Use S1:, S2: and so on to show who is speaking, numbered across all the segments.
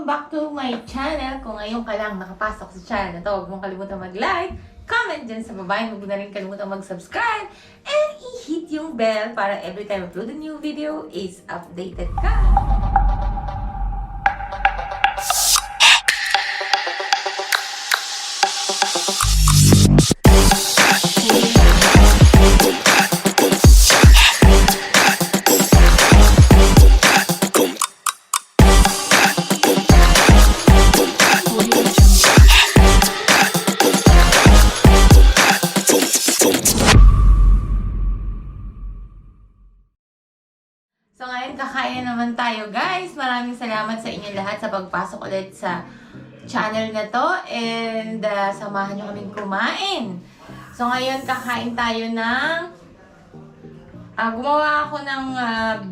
S1: Welcome back to my channel. Kung ngayon ka lang nakapasok sa channel na to, huwag mong kalimutan mag-like, comment dyan sa baba, huwag mo na rin kalimutan mag-subscribe, and i-hit yung bell para every time I upload a new video is updated ka. So ngayon kakain naman tayo guys. Maraming salamat sa inyo lahat sa pagpasok ulit sa channel na to. And samahan nyo kaming kumain. So ngayon kakain tayo ng... gumawa ako ng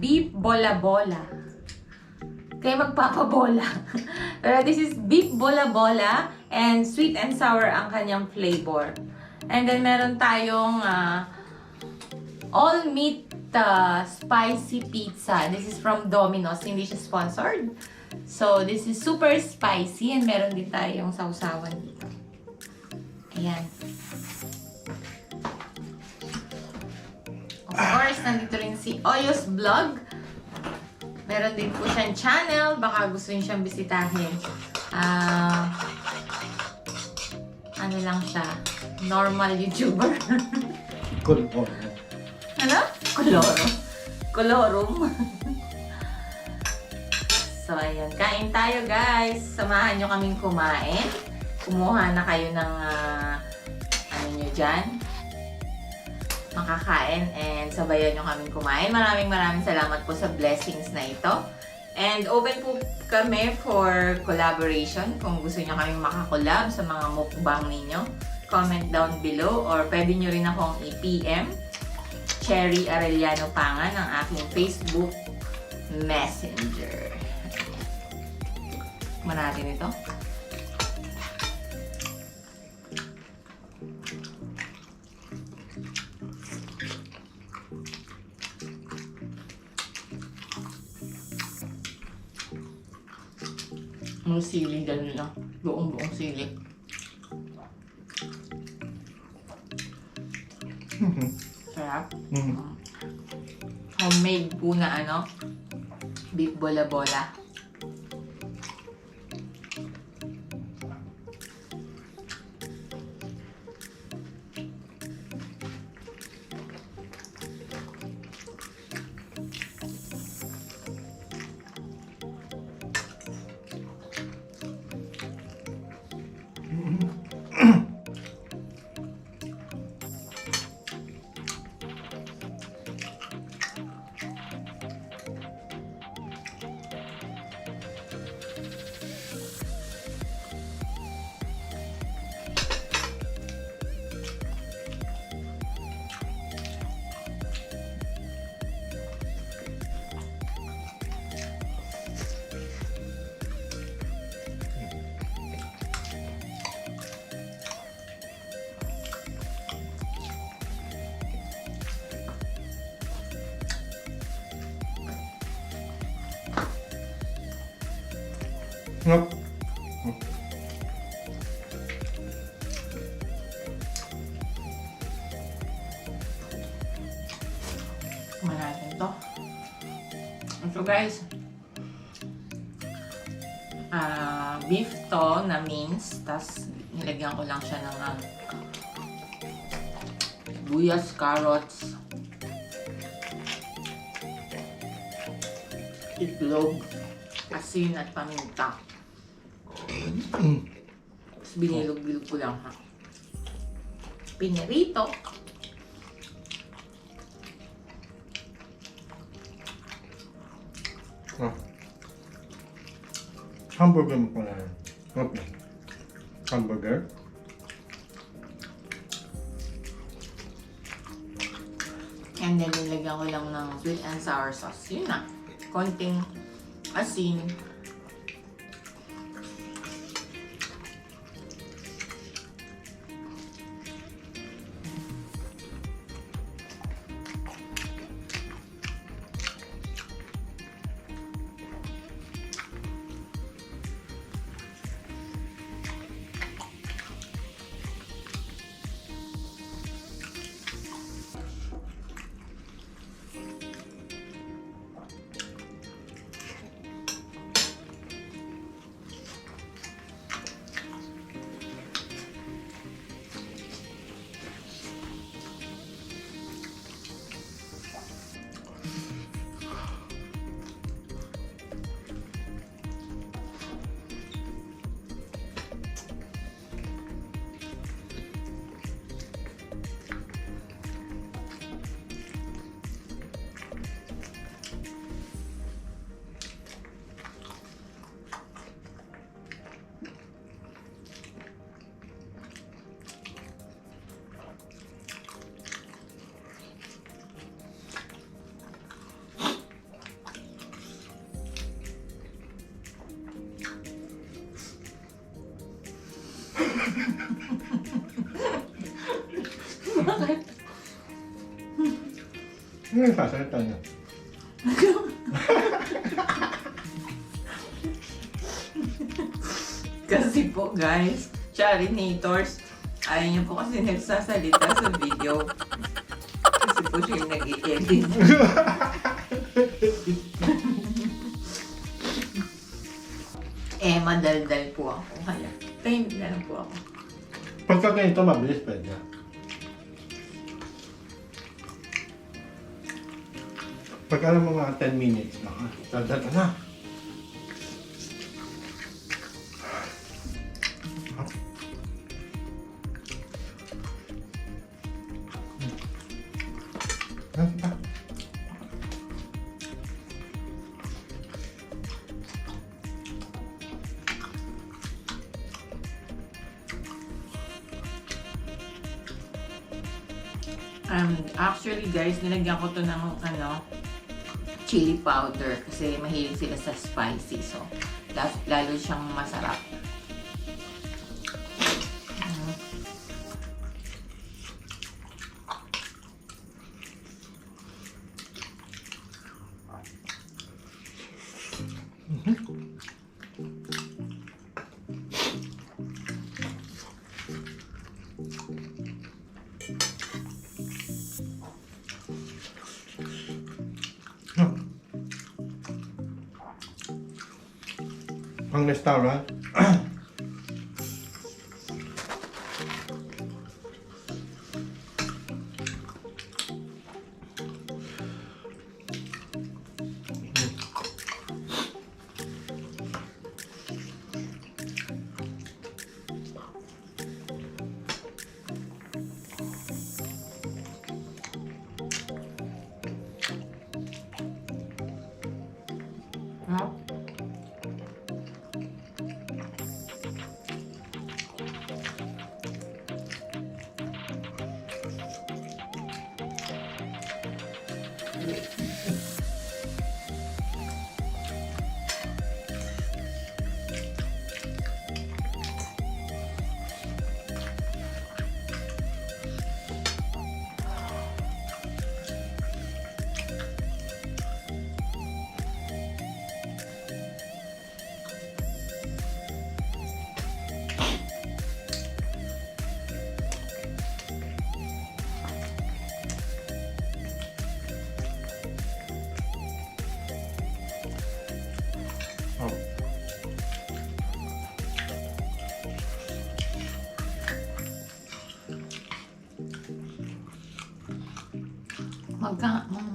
S1: beef bola-bola. Kaya magpapabola. Pero this is beef bola-bola and sweet and sour ang kanyang flavor. And then meron tayong all meat spicy pizza. This is from Domino's. Hindi siya sponsored. So, this is super spicy and meron din tayong sausawan dito. Ayan. Of course, nandito rin si Oyos Vlog. Meron din po siyang channel. Baka gusto niyo siyang bisitahin. Ano lang siya? Normal YouTuber.
S2: Kulpon.
S1: Ano? Kolorum. So, ayan. Kain tayo, guys. Samahan nyo kaming kumain. Kumuha na kayo ng ano nyo dyan. Makakain. And sabayan nyo kaming kumain. Maraming salamat po sa blessings na ito. And open po kami for collaboration. Kung gusto nyo kaming makakolab sa mga mukbang ninyo, comment down below. Or pwede nyo rin akong i-PM. Cherry Arellano Pangan ang aking Facebook Messenger. Tikman natin ito. Ang sili dyan lang. Buong sili. Sarap. Homemade po na beef bola-bola.
S2: Nope.
S1: Kumain natin ito. So guys, beef to na mince, tas nilagyan ko lang siya ng sibuyas, carrots, itlog, asin at paminta. Tapos binilog-bilog ko lang Pinirito.
S2: Hamburger mo pala. Okay. Hamburger.
S1: And then nilagyan ko lang ng sweet and sour sauce. Yun na. Konting asin. Bakit?
S2: Ano yung sasalita niya?
S1: Kasi po guys, Charinators, ayaw niya po kasi nagsasalita sa video. Kasi po siya yung nag-i-edit. Madaldal po ako. Kaya, tahimik na lang po ako.
S2: Pagka ganito, mabilis pwede. Pag alam mo mga 10 minutes na, daldal ka na.
S1: Actually guys, nilagyan ko to ng chili powder kasi mahilig sila sa spicy. So, lalo siyang masarap.
S2: Ang restaurant,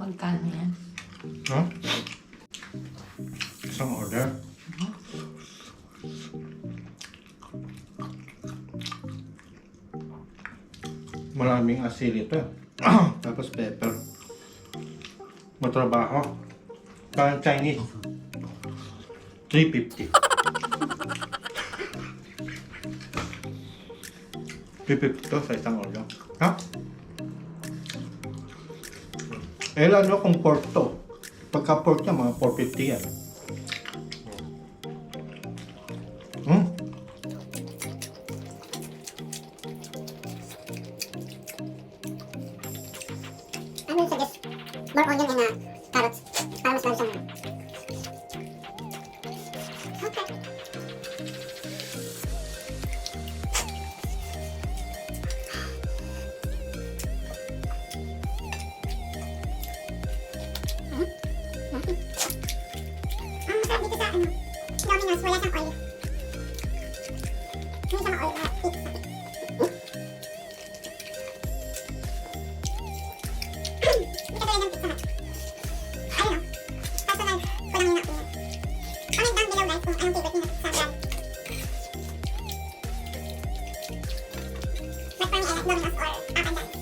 S1: Magkano yan?
S2: no? Isang order. Maraming asin ito. Tapos pepper. Matrabaho. Parang Chinese. 350. 350 to sa isang order. Ha? Eh, lalo kung pork to. Pagka pork niya, mga 450 yan.
S3: I will suggest more onion and carrots. Para mas lalo siyang... Okay. Ang masarap dito sa Domino's, wala siyang oil. Hindi siya ma-oil na pizza. Hindi ka ng pizza. Ayun o. Personal ko lang yung na-opinion. Comment down below guys kung anong favorite niyo sa brand. But for me, I like Domino's or Papa John's.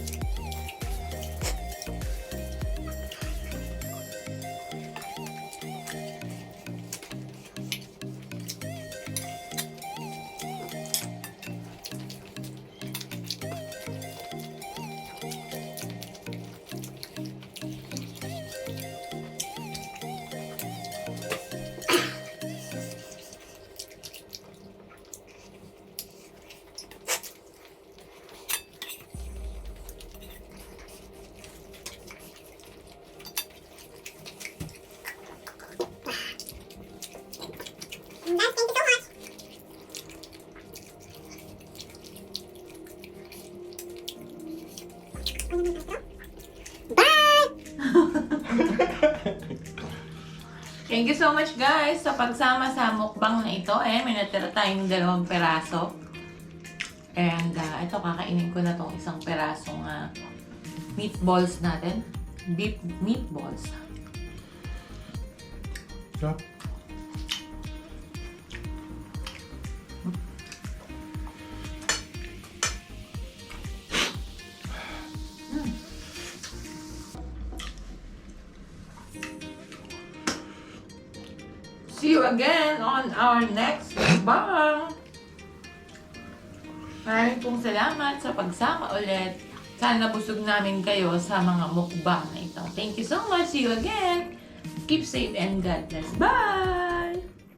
S1: Thank you so much guys sa pagsama sa mukbang na ito. May natira tayong 2 peraso. And ito, kakainin ko na tong isang perasong meatballs natin. Beef meatballs.
S2: Sarap.
S1: See you again on our next mukbang. Maraming pong salamat sa pagsama ulit. Sana busog namin kayo sa mga mukbang na ito. Thank you so much. See you again. Keep safe and God bless. Bye!